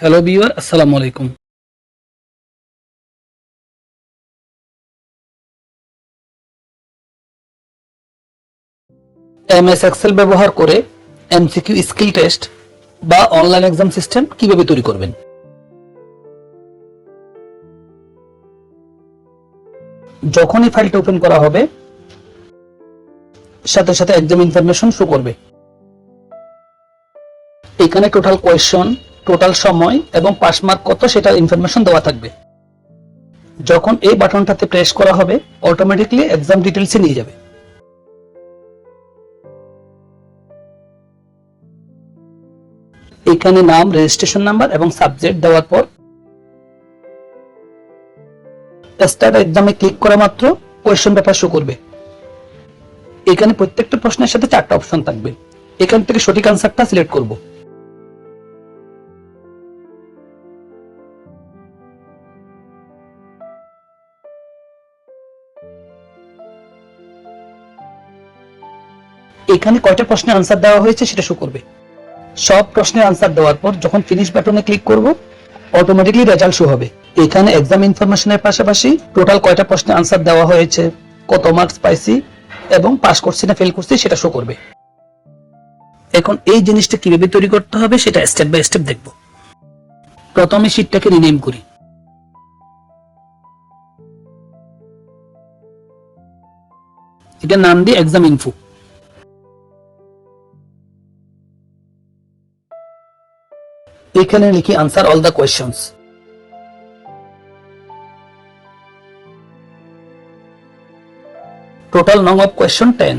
Hello viewer, আসসালামু আলাইকুম। MS Excel ব্যবহার করে এমসিকিউ স্কিল টেস্ট বা অনলাইন এক্সাম সিস্টেম কিভাবে তৈরি করবেন। যখনই ফাইলটা ওপেন করা হবে, সাথে সাথে এক্সাম ইনফরমেশন শো করবে। এখানে টোটাল কোয়েশ্চন, টোটাল সময় এবং পাস মার্ক কত সেটার ইনফরমেশন দেওয়া থাকবে। যখন এই বাটনটাতে প্রেস করা হবে, অটোমেটিকলি এক্সাম ডিটেলসে নিয়ে যাবে। এখানে নাম, রেজিস্ট্রেশন নাম্বার এবং সাবজেক্ট দেওয়ার পর স্টার্ট এক্সামে ক্লিক করা মাত্র কোয়েশ্চন পেপার শো করবে। এখানে প্রত্যেকটা প্রশ্নের সাথে 4টা অপশন থাকবে। এখান থেকে সঠিক আনসারটা সিলেক্ট করব। এখানে কয়টা প্রশ্নের আনসার দেওয়া হয়েছে সেটা শো করবে। সব প্রশ্নের আনসার দেওয়ার পর যখন ফিনিশ বাটনে ক্লিক করব, অটোমেটিকলি রেজাল্ট শো হবে। এখানে এক্সাম ইনফরমেশনের পাশাপাশি টোটাল কয়টা প্রশ্নের আনসার দেওয়া হয়েছে, কত মার্কস পাইছি এবং পাস করছি না ফেল করছি সেটা শো করবে। এখন এই জিনিসটা কিভাবে তৈরি করতে হবে সেটা স্টেপ বাই স্টেপ দেখব। প্রথমে শীটটাকে রিনেম করি। এটার নাম দিই এক্সাম ইনফো। এখানে লিখি answer all the questions. Total নং of question 10।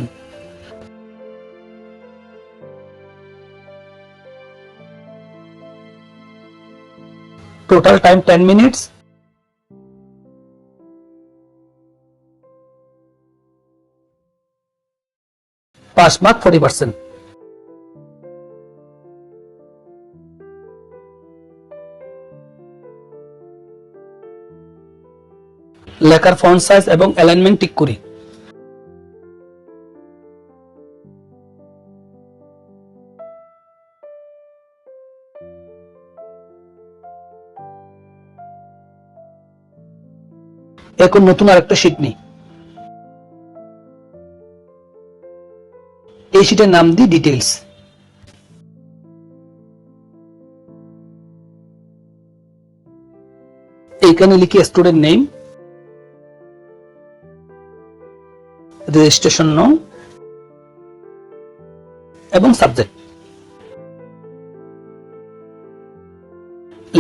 Total time 10 minutes. Pass mark 40%। লেখার ফন্ট সাইজ এবং অ্যালাইনমেন্ট ঠিক করি। এখন নতুন আরেকটা শীট নিই। এই শীটের নাম দিই ডিটেইলস। এখানে লিখি স্টুডেন্ট নেম, রেজিস্ট্রেশন নং এবং সাবজেক্ট।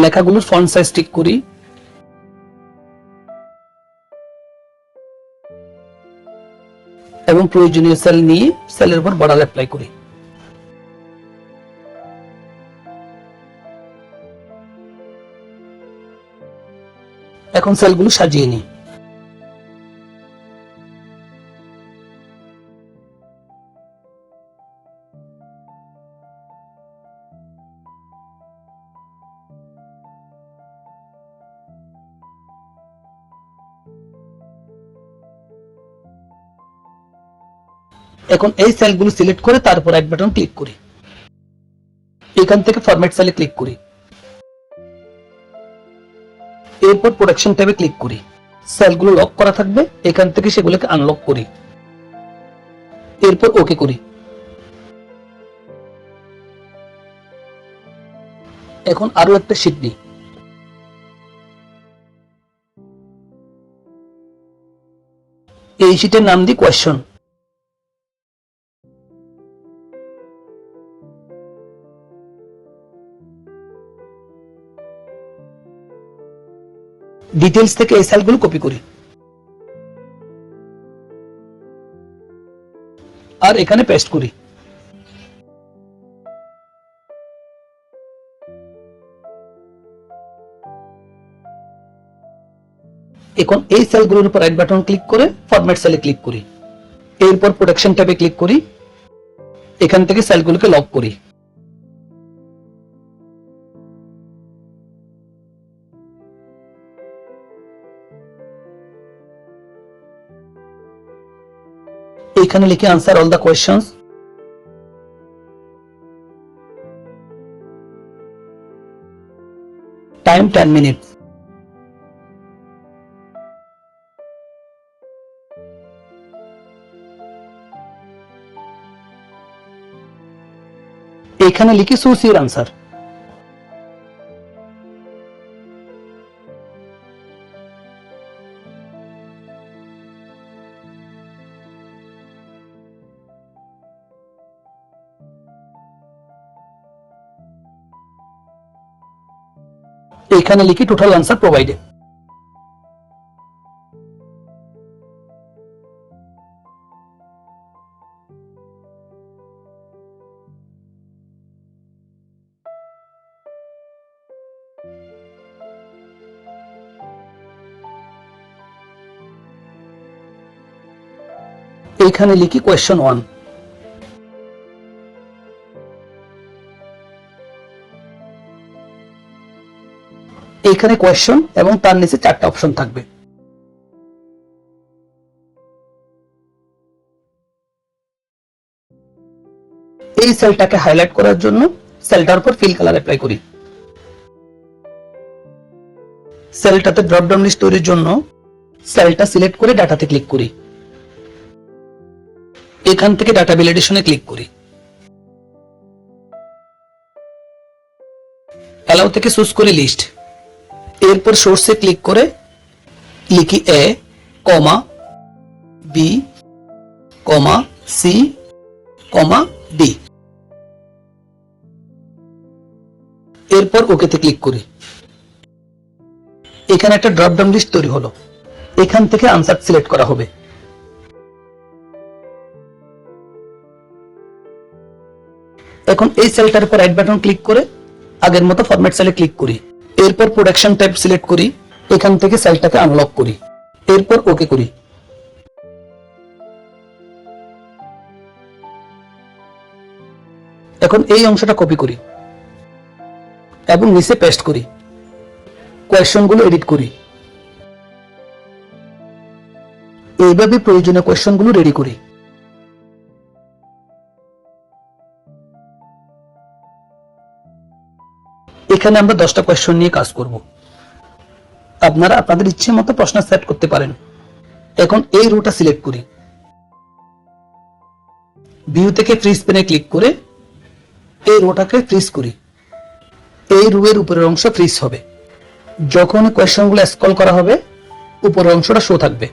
লেখাগুলোর ফন্ট সাইজ ঠিক করি এবং প্রয়োজনীয় সেল নিয়ে সেলের উপর বর্ডার অ্যাপ্লাই করি। এখন সেলগুলো সাজিয়ে নিই। এখন এই সেলগুলো সিলেক্ট করে তারপর এক বাটন ক্লিক করি। এখান থেকে ফরম্যাট সেলে ক্লিক করি। এরপর প্রোটেকশন ট্যাবে ক্লিক করি। সেলগুলো লক করা থাকবে, এখান থেকে সেগুলোকে আনলক করি। এরপর ওকে করি। এখন আরো একটা শীট নিই। এই শীটের নাম দিই কোয়েশ্চন। ডিটেইলস থেকে এই সেলগুলো কপি করি আর এখানে পেস্ট করি। এখন এই সেলগুলোর উপর রাইট বাটন ক্লিক করে ফরম্যাট সেলে ক্লিক করি। এরপর প্রোটেকশন ট্যাবে ক্লিক করি। এখান থেকে সেলগুলোকে লক করি। এখানে লিখে answer all the questions. Time 10 minute. এখানে লিখি চুজ ইউর আনসার। এখানে লিখি টোটাল আনসার প্রোভাইডেড। এখানে লিখি কোয়েশ্চন 1। এখানে কোয়েশ্চন এবং তার নিচে 4টা অপশন থাকবে। এই সেলটাকে হাইলাইট করার জন্য সেলটার উপর ফিল কালার অ্যাপ্লাই করি। সেলটাতে ড্রপ ডাউন লিস্ট তৈরির জন্য সেলটা সিলেক্ট করে ডাটাতে ক্লিক করি। এখান থেকে ডাটা ভ্যালিডেশনে ক্লিক করি। অ্যালাউ থেকে চুজ করি লিস্ট। এরপর সোর্সে ক্লিক করে লিখি এ কমা B comma c comma D. এরপর ওকেতে ক্লিক করি। এখানে একটা ড্রপ ডাউন লিস্ট তৈরি হলো। এখান থেকে আনসার সিলেক্ট করা হবে। এখন এই সেলটার উপর রাইট বাটন ক্লিক করে আগের মতো ফরম্যাট সেলে ক্লিক করি। এরপর প্রোডাকশন টাইপ সিলেক্ট করি। এখান থেকে সেলটাকে আনলক করি। এরপর ওকে করি। এখন এই অংশটা কপি করি এবং নিচে পেস্ট করি। কোয়েশ্চনগুলো এডিট করি। এইভাবে প্রয়োজনীয় কোয়েশ্চনগুলো রেডি করি। এখানে আমরা 10টা কোয়েশ্চন নিয়ে কাজ করব। আপনারা আপনাদের ইচ্ছে মতো প্রশ্ন সেট করতে পারেন। এখন এই রোটা সিলেক্ট করি। ভিউ থেকে ফ্রিজ পেনে ক্লিক করে এই রোটাকে ফ্রিজ করি। এই রোয়ের উপরের অংশ ফ্রিজ হবে। যখন কোয়েশ্চনগুলো স্ক্রল করা হবে উপরের অংশটা শো থাকবে।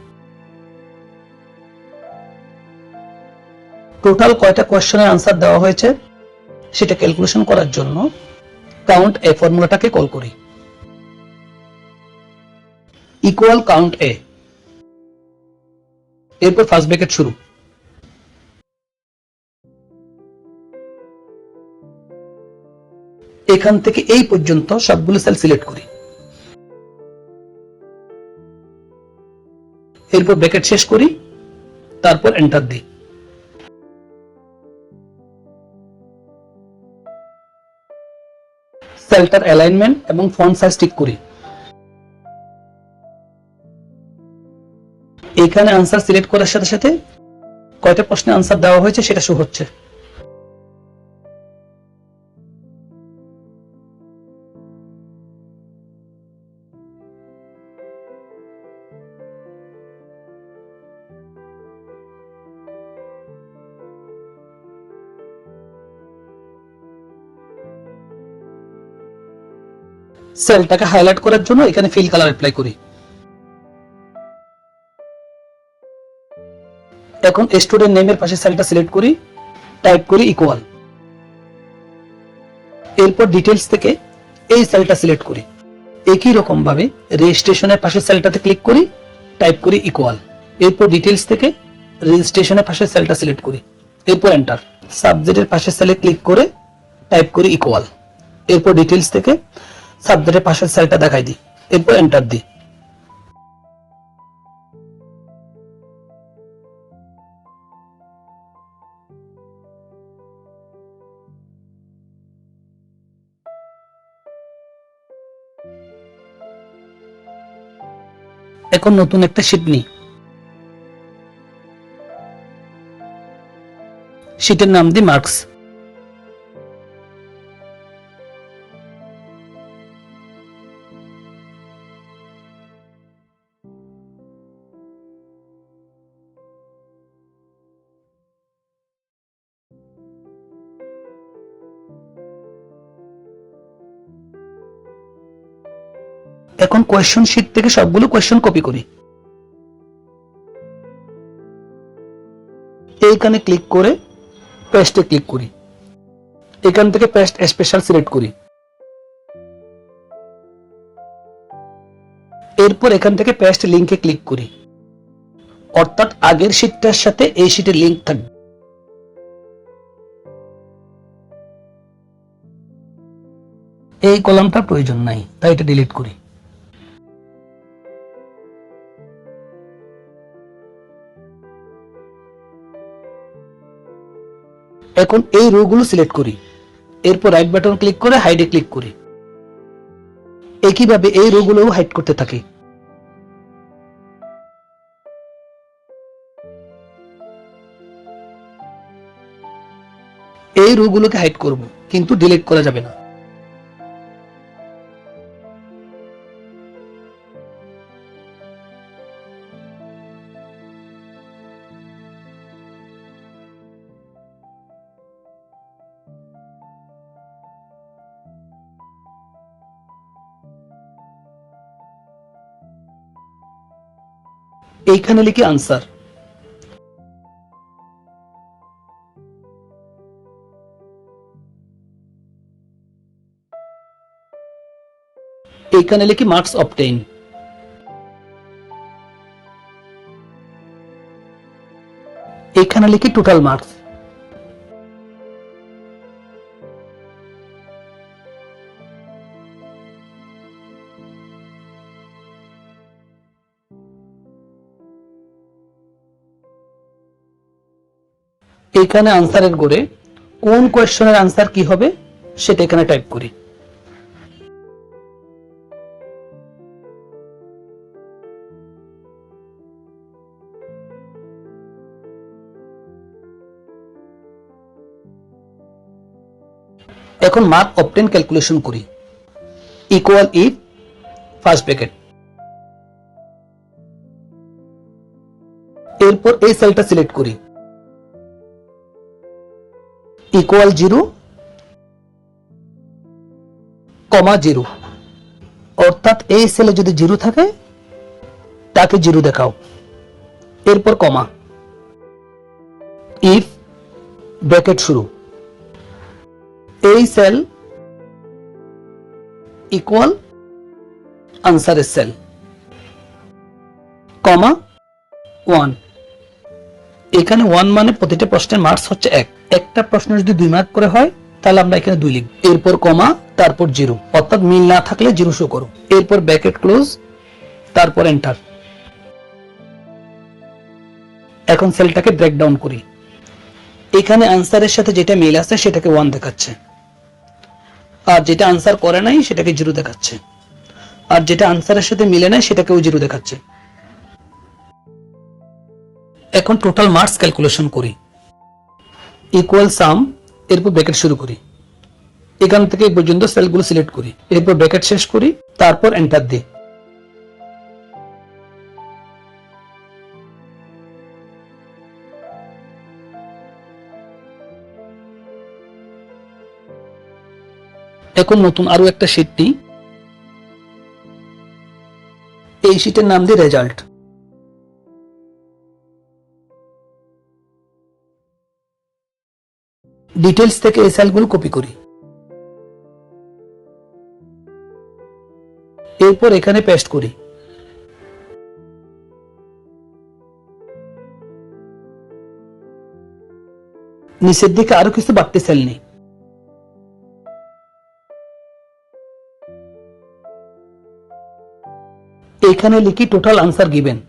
টোটাল কয়টা কোয়েশ্চনের আনসার দেওয়া হয়েছে সেটা ক্যালকুলেশন করার জন্য কাউন্ট এ ফর্মুলাটাকে কল করি। ইকুয়াল কাউন্ট এ। এরপর ফার্স্ট ব্র্যাকেট শুরু। এখান থেকে এই পর্যন্ত সবগুলো সেল সিলেক্ট করি। এরপর ব্র্যাকেট শেষ করি, তারপর এন্টার দিই। সেলটার অ্যালাইনমেন্ট এবং ফন্ট সাইজ ঠিক করি। এখানে আনসার সিলেক্ট করার সাথে সাথে কয়টা প্রশ্নের আনসার দেওয়া হয়েছে সেটা শো হচ্ছে। সেলটাকে হাইলাইট করার জন্য এখানে ফিল কালার অ্যাপ্লাই করি। এখন স্টুডেন্ট নেমের পাশে সেলটা সিলেক্ট করি, টাইপ করি ইকুয়াল। এরপর ডিটেইলস থেকে এই সেলটা সিলেক্ট করি। একই রকম ভাবে রেজিস্ট্রেশনের পাশে সেলটাতে ক্লিক করি, টাইপ করি ইকুয়াল। এরপর ডিটেইলস থেকে রেজিস্ট্রেশনের পাশে সেলটা সিলেক্ট করি। এরপর এন্টার। সাবজেক্টের পাশে সেলে ক্লিক করে টাইপ করি ইকুয়াল। এরপর ডিটেইলস থেকে সাবজেক্টের পাশের সেলটা দেখাই দিই। এরপর এন্টার দিই। এখন নতুন একটা শীট নিই। শীটের নাম দিই মার্কস। এখন কোয়েশ্চন শীট থেকে সবগুলো কোয়েশ্চন কপি করি। এইখানে ক্লিক করে পেস্টে ক্লিক করি। এখান থেকে পেস্ট স্পেশাল সিলেক্ট করি। এরপর এখান থেকে পেস্ট লিংকে ক্লিক করি, অর্থাৎ আগের শীটটার সাথে এই শীটের লিংক থাকবে। এই কলামটা প্রয়োজন নাই, তাই এটা ডিলিট করি। এখন এই রো গুলো সিলেক্ট করি, এরপর রাইট বাটন ক্লিক করে হাইডে ক্লিক করি। একইভাবে এই রো গুলোও হাইড করতে থাকি। এই রো গুলোকে হাইড করব, কিন্তু ডিলিট করা যাবে না। এইখানে লিখি আনসার। এইখানে লিখি মার্কস অবটেইন। এখানে লিখি টোটাল মার্কস। এখানে আনসারের ঘরে কোন কোয়েশ্চনের আনসার কি হবে সেটা এখানে টাইপ করি। এখন মার্ক অবটেন ক্যালকুলেশন করি। ইকুয়াল ইফ ফার্স্ট ব্র্যাকেট, এরপর এই সেলটা সিলেক্ট করি, ইকুয়াল 0, কমা 0, অর্থাৎ এই সেলে যদি 0 থাকে তাকে 0 দেখাও। এরপর কমা, ইফ ব্র্যাকেট শুরু, এই সেল ইকুয়াল আনসারের সেল, কমা 1। এখানে 1 মানে প্রতিটা প্রশ্নের মার্কস হচ্ছে 1। একটা প্রশ্ন যদি 2 মার্ক করে হয় তাহলে আমরা এখানে 2 লিখব। এরপর কমা, তারপর 0, অর্থাৎ মিল না থাকলে 0 শো করো। এরপর ব্র্যাকেট ক্লোজ, তারপর এন্টার। এখন সেলটাকে ব্রেকডাউন করি। এখানে আনসারের সাথে যেটা মিল আছে সেটাকে 1 দেখাচ্ছে, আর যেটা আনসার করে নাই সেটাকে 0 দেখাচ্ছে, আর যেটা আনসারের সাথে মিলে নাই সেটাকেও 0 দেখাচ্ছে। এখন টোটাল মার্কস ক্যালকুলেশন করি। ইকুয়াল সাম, এরপর ব্র্যাকেট শুরু করি। এখান থেকে এই পর্যন্ত সেলগুলো সিলেক্ট করি, এরপর ব্র্যাকেট শেষ করি, তারপর এন্টার দিই। এখন নতুন আরো একটা শীট নিই। এই শীটের নাম দিই রেজাল্ট। ডিটেলস থেকে এই সেলগুলো কপি করি, এরপর এখানে পেস্ট করি। নিচের দিকে আরো কিছু বাড়তি সেল নেই। এখানে লিখি টোটাল আনসার গিভেন।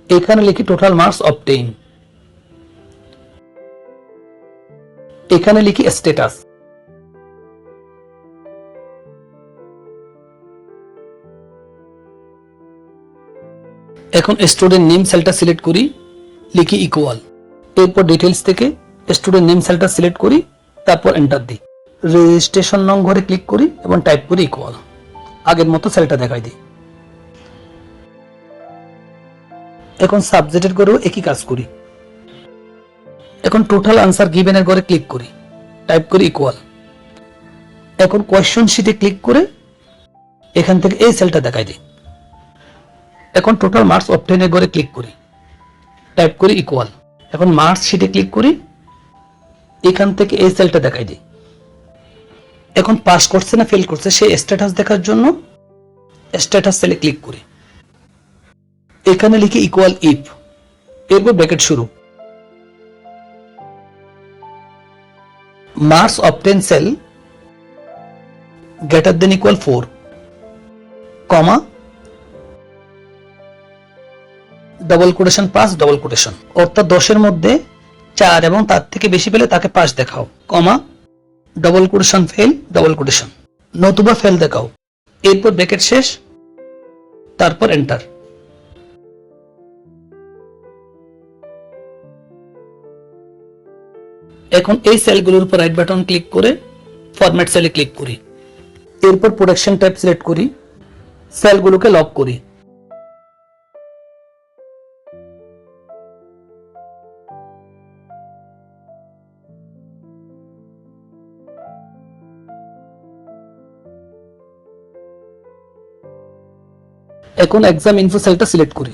এখানে লিখি টোটাল মার্কস অবটেইন। এখানে লিখি স্ট্যাটাস। এখন স্টুডেন্ট নেম সেলটা সিলেক্ট করি, লিখি ইকুয়াল, এরপর ডিটেলস থেকে স্টুডেন্ট নেম সেলটা সিলেক্ট করি, তারপর এন্টার দিই। রেজিস্ট্রেশন নং ঘরে ক্লিক করি এবং টাইপ করি ইকুয়াল। আগের মতো সেলটা দেখাই দিই। এখন সাবজেক্টের ঘরেও একই কাজ করি, এখন টোটাল আনসার গিভেনের ঘরে ক্লিক করি, টাইপ করি ইকুয়াল। এখন কোয়েশ্চন শিটে ক্লিক করে এখান থেকে এই সেলটা দেখাই দিই। এখন টোটাল মার্কস অবটেনের ঘরে ক্লিক করি, টাইপ করি ইকুয়াল। এখন মার্কস শিটে ক্লিক করি, এখান থেকে এই সেলটা দেখাই দিই। এখন পাস করছে না ফেল করছে সেই স্ট্যাটাস দেখার জন্য স্ট্যাটাস সেলে ক্লিক করি, এখানে লিখি ইকুয়াল ইফ, এরপর ব্র্যাকেট শুরু, marks obtain sell greater than equal 4, comma double quotation pass double quotation, অর্থাৎ 10-এর মধ্যে 4 এবং তার থেকে বেশি পেলে তাকে পাস দেখাও, comma double quotation fail double quotation, নতুবা ফেল দেখাও, এরপর ব্র্যাকেট শেষ, তারপর এন্টার। এখন এই সেলগুলোর উপর রাইট বাটন ক্লিক করে ফরম্যাট সেলে ক্লিক করি, এরপর প্রোডাকশন ট্যাব সিলেক্ট করি, সেলগুলোকে লক করি। এখন এক্সাম ইনফো সেলটা সিলেক্ট করি,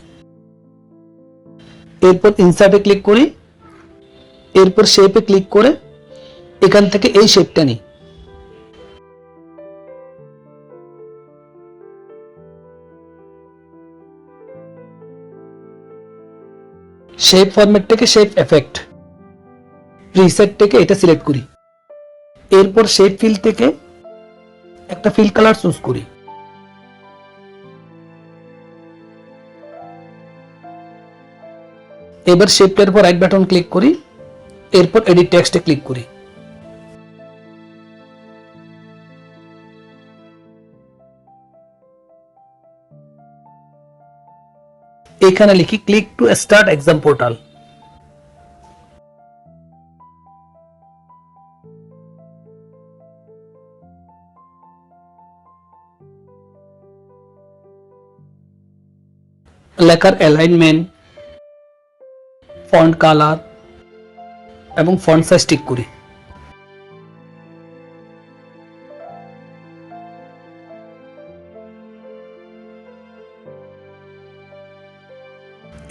এরপর ইনসার্টে ক্লিক করি, এরপর শেপে ক্লিক করে এখান থেকে এই শেপটা নিই, শেপ ফরম্যাট থেকে শেপ এফেক্ট, প্রিসেট থেকে এটা সিলেক্ট করি, এরপর শেপ ফিল থেকে একটা ফিল কালার চুজ করি, এবার শেপটার উপর রাইট বাটন ক্লিক করি, এরপর এডিট টেক্সটে ক্লিক করি। এখানে লিখি click to start exam portal. লেখার অ্যালাইনমেন্ট, ফন্ট কালার এবং ফন্ট সাইজ ঠিক করি।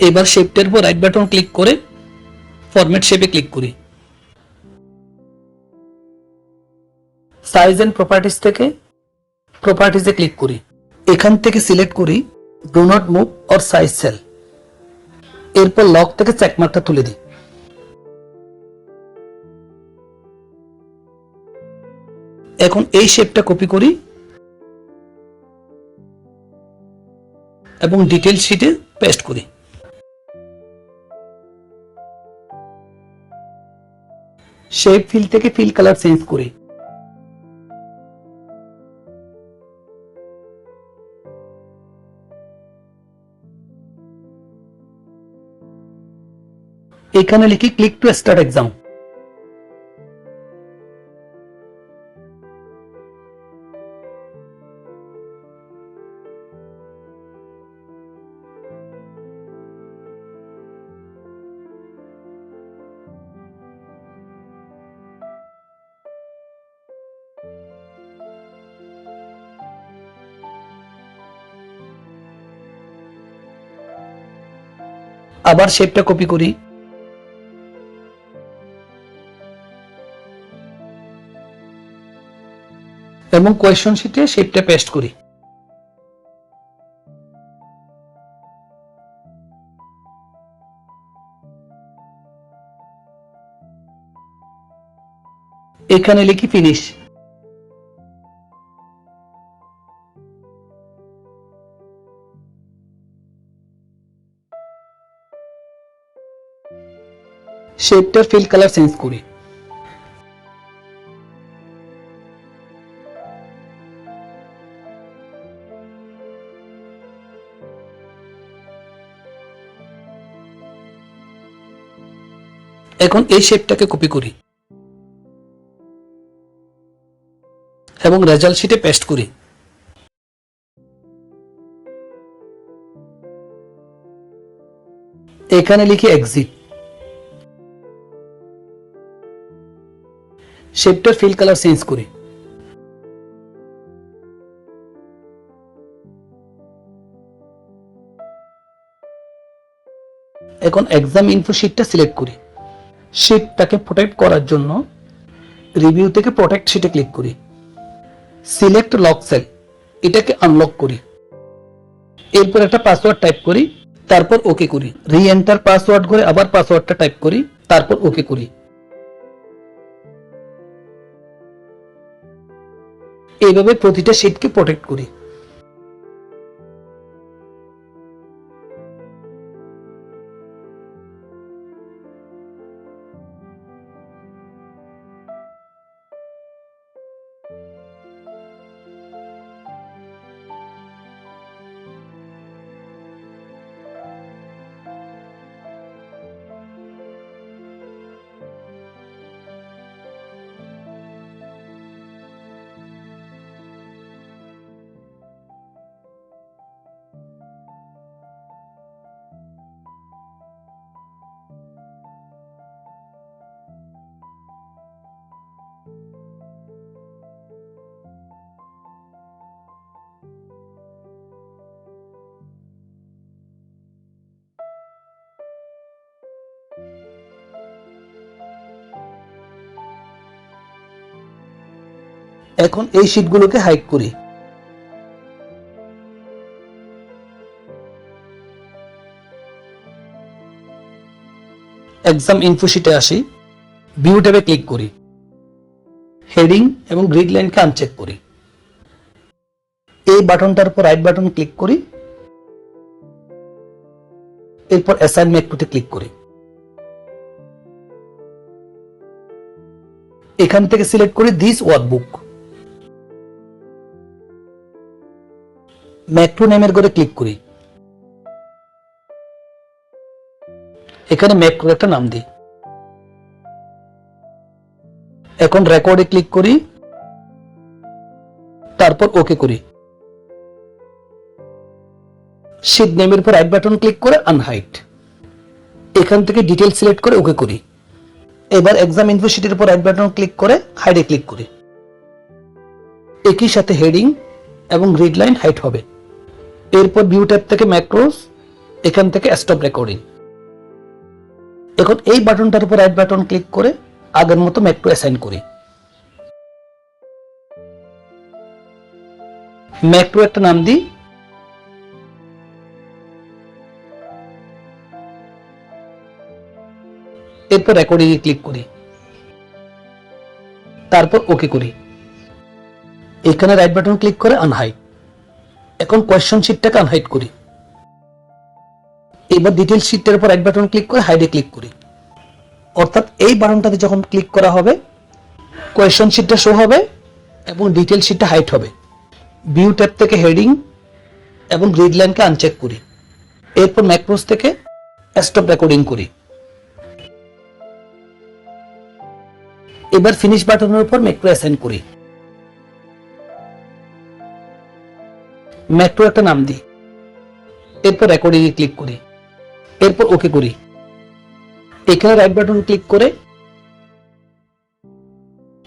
এবার শেপটার উপর রাইট বাটন ক্লিক করে ফরম্যাট শেপে ক্লিক করি, সাইজ এন্ড প্রপার্টিজ থেকে প্রপার্টিজে ক্লিক করি, এখান থেকে সিলেক্ট করি do not move or size cell, এরপর লক থেকে চেকমার্কটা তুলে দিই। এখন এই শেপটা কপি করি এবং ডিটেল শিটে পেস্ট করি। শেপ ফিল থেকে ফিল কালার চেঞ্জ করি, এখানে লিখি ক্লিক টু স্টার্ট এক্সাম। আবার শেপটা কপি করি, এবং কোয়েশ্চন শিটে শেপটা পেস্ট করি। এখানে লিখি ফিনিশ। শেপটার ফিল কালার চেঞ্জ করি, এখন এই শেপটাকে কপি করি এবং রেজাল্ট শিটে পেস্ট করি। এখানে লিখি এক্সিট। শেপটার ফিল কালার চেঞ্জ করি। এখন এক্সাম ইনফো শিটটা সিলেক্ট করি। শিটটাকে প্রোটেক্ট করার জন্য রিভিউ থেকে প্রোটেক্ট শিটে ক্লিক করি। সিলেক্ট লক সেল, এটাকে আনলক করি। এরপর একটা পাসওয়ার্ড টাইপ করি, তারপর ওকে করি। রি এন্টার পাসওয়ার্ড করে আবার পাসওয়ার্ডটা টাইপ করি, তারপর ওকে করি। এইভাবে প্রতিটা শিটকে প্রোটেক্ট করি। এখন এই শিটগুলোকে হাইড করি। এক্সাম ইনফো শিটে আসি, ভিউ ট্যাবে ক্লিক করি। হেডিং এবং গ্রিড লাইনকে আনচেক করি। এই বাটনটার উপর রাইট বাটন ক্লিক করি, এরপর অ্যাসাইন ম্যাক্রোতে ক্লিক করি। এখান থেকে সিলেক্ট করি দিস ওয়ার্কবুক। ম্যাক্রো নেমের ঘরে ক্লিক করি। এখানে ম্যাক্রোর একটা নাম দিই। এখন রেকর্ডে ক্লিক করি, তারপর ওকে করি। শিট নেমের উপর রাইট বাটন ক্লিক করে আনহাইড। এখান থেকে ডিটেইল সিলেক্ট করে ওকে করি। এবার এক্সাম ইনফো শিটের উপর রাইট বাটন ক্লিক করে হাইডে ক্লিক করি। একই সাথে হেডিং এবং গ্রিড লাইন হাইড হবে। এরপর ভিউ ট্যাব থেকে ম্যাক্রোস, এখান থেকে স্টপ রেকর্ডিং। এখন এই বাটনটার উপর রাইট বাটন ক্লিক করে আগের মতো ম্যাক্রো অ্যাসাইন করি। ম্যাক্রো একটা নাম দিই। এরপর রেকর্ডিং এ ক্লিক করি, তারপর ওকে করি। এখানে রাইট বাটন ক্লিক করে আনহাইড। এখন কোয়েশ্চন শিটটাকে আনহাইড করি। এবার ডিটেইল শিটের উপর রাইট বাটন ক্লিক করে হাইডে ক্লিক করি। অর্থাৎ এই বাটনটাতে যখন ক্লিক করা হবে কোয়েশ্চন শিটটা শো হবে এবং ডিটেইল শিটটা হাইড হবে। ভিউ ট্যাব থেকে হেডিং এবং গ্রিড লাইনকে আনচেক করি। এরপর ম্যাক্রোস থেকে স্টপ রেকর্ডিং করি। এবার ফিনিশ বাটনের উপর ম্যাক্রো অ্যাসাইন করি। ম্যাক্রো একটা নাম দিই। এরপর রেকর্ডিং এ ক্লিক করি। এরপর ওকে করি। এখানে রাইট বাটন ক্লিক করে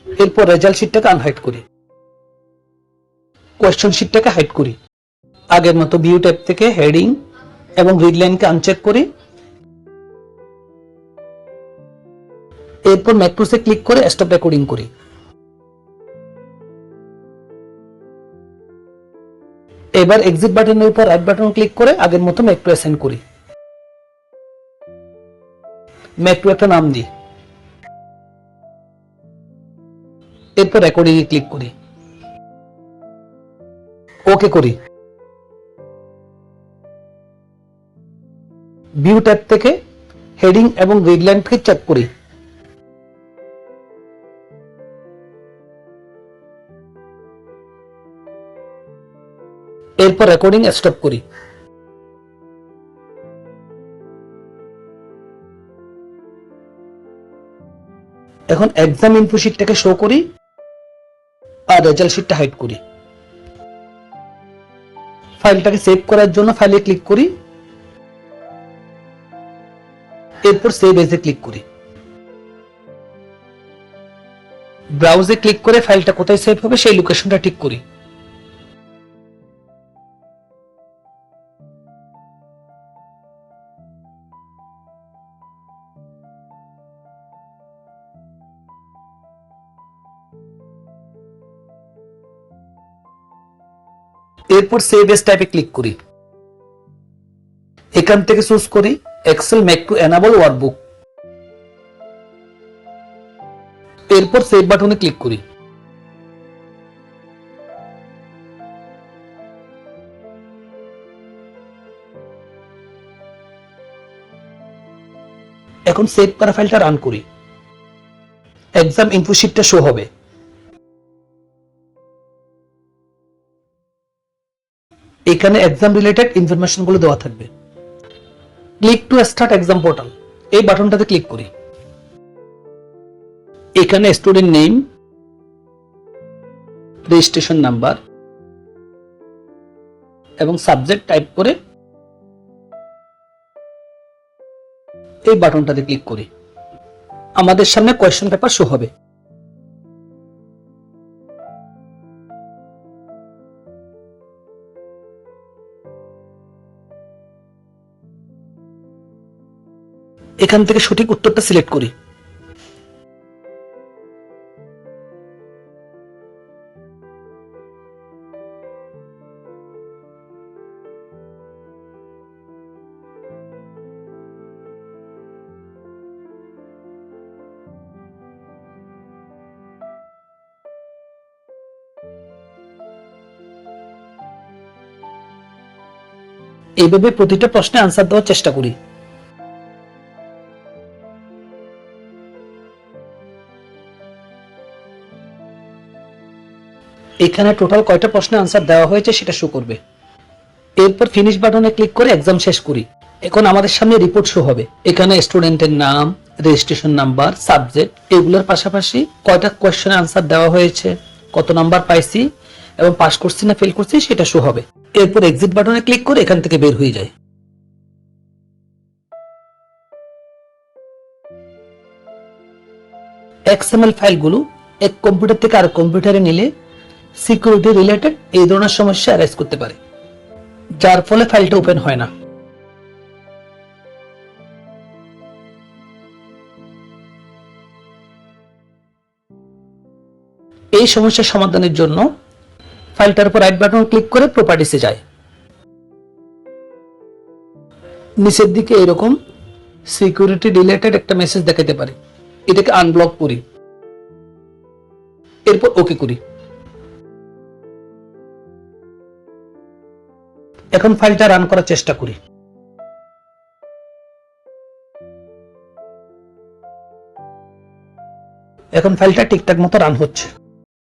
এরপর রেজাল্ট শিটটাকে আনহাইড করি। কোয়েশ্চন শিটটাকে হাইড করি। আগের মতো ভিউ ট্যাব থেকে হেডিং এবং গ্রিড লাইনকে আনচেক করি। এরপর ম্যাক্রোসে ক্লিক করে স্টপ রেকর্ডিং করি। এবার এক্সিট বাটনের উপর রাইট বাটন ক্লিক করে আগের মতো ম্যাক্রো অ্যাসাইন করি। ম্যাক্রো একটা নাম দিই। এরপর রেকর্ডিং এ ক্লিক করি। ওকে করি। ভিউ ট্যাব থেকে হেডিং এবং গ্রিড লাইনকে চেক করি। এরপর রেকর্ডিং স্টপ করি। এখন এক্সাম ইনফো শিটটাকে শো করি আর রেজাল্ট শিটটা হাইড করি। ফাইলটাকে সেভ করার জন্য ফাইলে ক্লিক করি, এরপর সেভ এজে ক্লিক করি। ব্রাউজে ক্লিক করে ফাইলটা কোথায় সেভ হবে সেই লোকেশনটা ঠিক করি। এরপর সেভ এস টাইপে ক্লিক করি। এখান থেকে চুজ করি Excel macro enable workbook. এরপর সেভ বাটনে ক্লিক করি। এখন সেভ করা ফাইলটা রান করি। এক্সাম ইনফো শিটটা শো হবে। এখানে এক্সাম রিলেটেড ইনফরমেশন গুলো দেওয়া থাকবে। Click to start exam portal, এই বাটনটাতে ক্লিক করি। এখানে স্টুডেন্ট নেম, রেজিস্ট্রেশন নাম্বার এবং সাবজেক্ট টাইপ করে এই বাটনটাতে ক্লিক করি। আমাদের সামনে কোয়েশ্চেন পেপার শো হবে। এখান থেকে সঠিক উত্তরটা সিলেক্ট করি। এইভাবে প্রতিটা প্রশ্নে আনসার দেওয়ার চেষ্টা করি। এখানে টোটাল কয়টা প্রশ্নে আনসার দেওয়া হয়েছে সেটা শো করবে। এরপর ফিনিশ বাটনে ক্লিক করে এক্সাম শেষ করি। এখন আমাদের সামনে রিপোর্ট শো হবে। এখানে স্টুডেন্টের নাম, রেজিস্ট্রেশন নাম্বার, সাবজেক্ট এগুলোর পাশাপাশি কয়টা কোয়েশ্চেনের আনসার দেওয়া হয়েছে, কত নাম্বার পাইছি এবং পাস করছি না ফেল করছি সেটা শো হবে। এরপর এক্সিট বাটনে ক্লিক করে এখান থেকে বের হয়ে যায়। এক্সএমএল ফাইলগুলো এক কম্পিউটার থেকে আরেক কম্পিউটারে নিলে সিকিউরিটি রিলেটেড এই ধরনের সমস্যা অ্যারাইজ করতে পারে, যার ফলে ফাইলটা ওপেন হয় না। এই সমস্যার সমাধানের জন্য ফাইলটার উপর রাইট বাটন ক্লিক করে প্রপার্টিসে যায়। নিচের দিকে এরকম সিকিউরিটি রিলেটেড একটা মেসেজ দেখাতে পারে, এটাকে আনব্লক করি। এরপর ওকে করি। এখন ফাইলটা রান করার চেষ্টা করি। এখন ফাইলটা ঠিকঠাক মতো রান হচ্ছে।